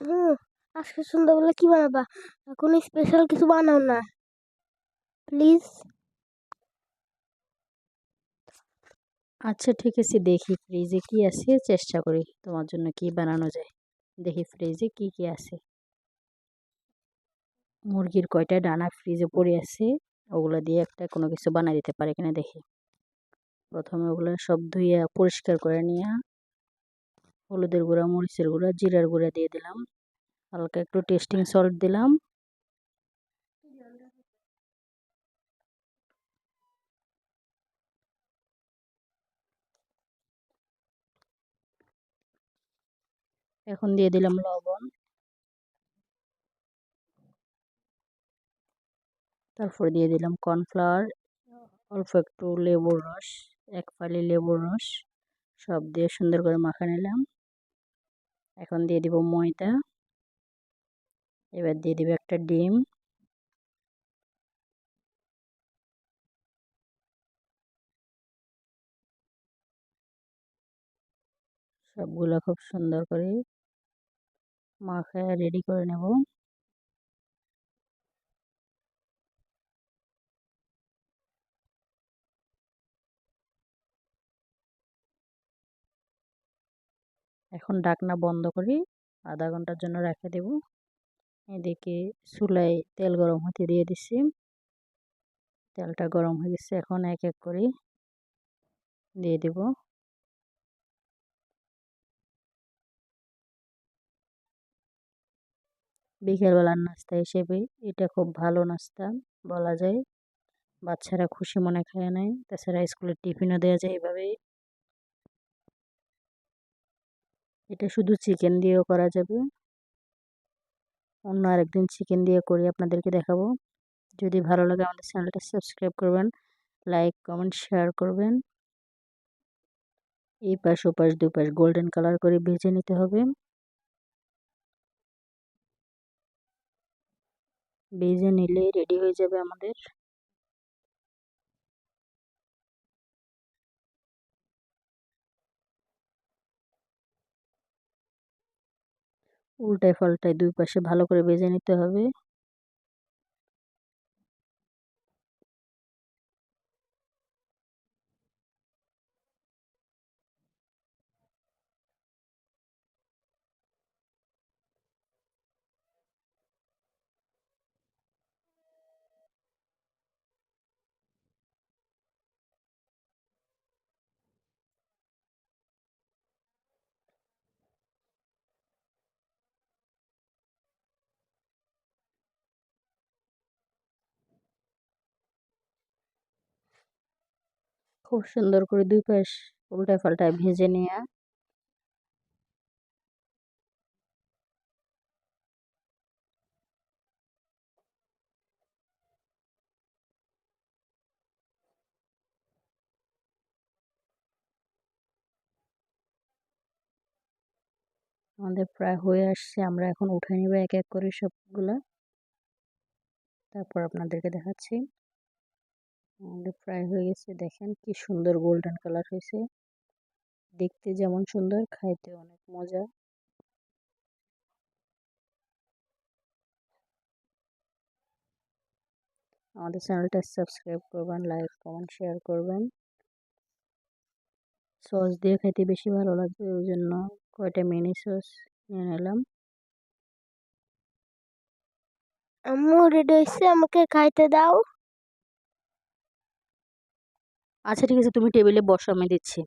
হুম, আজকে সন্ধ্যাবেলা কি বানাবা? কোনো স্পেশাল কিছু বানাও না প্লিজ। আচ্ছা ঠিক আছে, দেখি ফ্রিজে কি আছে, চেষ্টা করি তোমার জন্য কি বানানো যায়। দেখি ফ্রিজে কি কি আছে। মুরগির কয়টা ডানা ফ্রিজে পড়ে আছে, ওগুলো দিয়ে একটা কোনো কিছু বানাই দিতে পারে কিনা দেখি। প্রথমে ওগুলো সব ধুইয়া পরিষ্কার করে নিয়ে হলুদের গুঁড়া, মরিচের গুঁড়া, জিরার গুঁড়া দিয়ে দিলাম, হালকা একটু টেস্টিং সল্ট দিলাম। এখন দিয়ে দিলাম লবণ, তারপর দিয়ে দিলাম কর্নফ্লাওয়ার, অল্প একটু লেবুর রস, এক ফালি লেবুর রস, সব দিয়ে সুন্দর করে মাখা নিলাম। এখন দিয়ে দিব ময়দা, এবার দিয়ে দিব একটা ডিম, সবগুলো খুব সুন্দর করে মাখায় রেডি করে নেব। এখন ঢাকনা বন্ধ করে আধা ঘন্টার জন্য রেখে দেব। এদিকে চুলায় তেল গরম হতে দিয়ে দিচ্ছি, তেলটা গরম হয়ে গেছে। এখন এক এক করে দিয়ে দেব। বিকেলবেলার নাস্তা হিসেবে এটা খুব ভালো নাস্তা বলা যায়, বাচ্চারা খুশি মনে খায় নেয়, তাছাড়া স্কুলের টিফিনও দেওয়া যায় এভাবে। এটা শুধু চিকেন দিয়েও করা যাবে, অন্য আরেকদিন চিকেন দিয়ে করি আপনাদেরকে দেখাবো। যদি ভালো লাগে আমাদের চ্যানেলটা সাবস্ক্রাইব করবেন, লাইক কমেন্ট শেয়ার করবেন। এই পাশ ওপাশ দুপাশ গোল্ডেন কালার করে ভেজে নিতে হবে। ভেজে নিলে রেডি হয়ে যাবে আমাদের। উল্টায় পাল্টায় দুই পাশে ভালো করে ভেজে নিতে হবে। খুব সুন্দর করে দুই পাশ উল্টায় পাল্টায় ভেজে নিয়ে আমাদের প্রায় হয়ে আসছে। আমরা এখন উঠে নিব এক এক করে সবগুলা, তারপর আপনাদেরকে দেখাচ্ছি। আমাদের প্রায় হয়ে গেছে, দেখেন কি সুন্দর গোল্ডেন কালার হয়েছে, দেখতে যেমন সুন্দর খাইতে অনেক মজা। আমাদের চ্যানেলটা সাবস্ক্রাইব করবেন, লাইক কমেন্ট শেয়ার করবেন। সস দিয়ে খেতে বেশি ভালো লাগবে, ওই জন্য কয়টা মিনি সস নিয়ে নিলাম। আম্মু রেডি হয়েছে, আমাকে খাইতে দাও। আচ্ছা ঠিক আছে, তুমি টেবিলে বসো, আমি দিচ্ছি।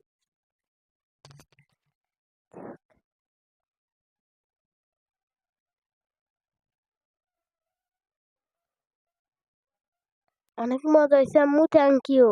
অনেক মজা হয়েছে আম্মু, থ্যাংক ইউ।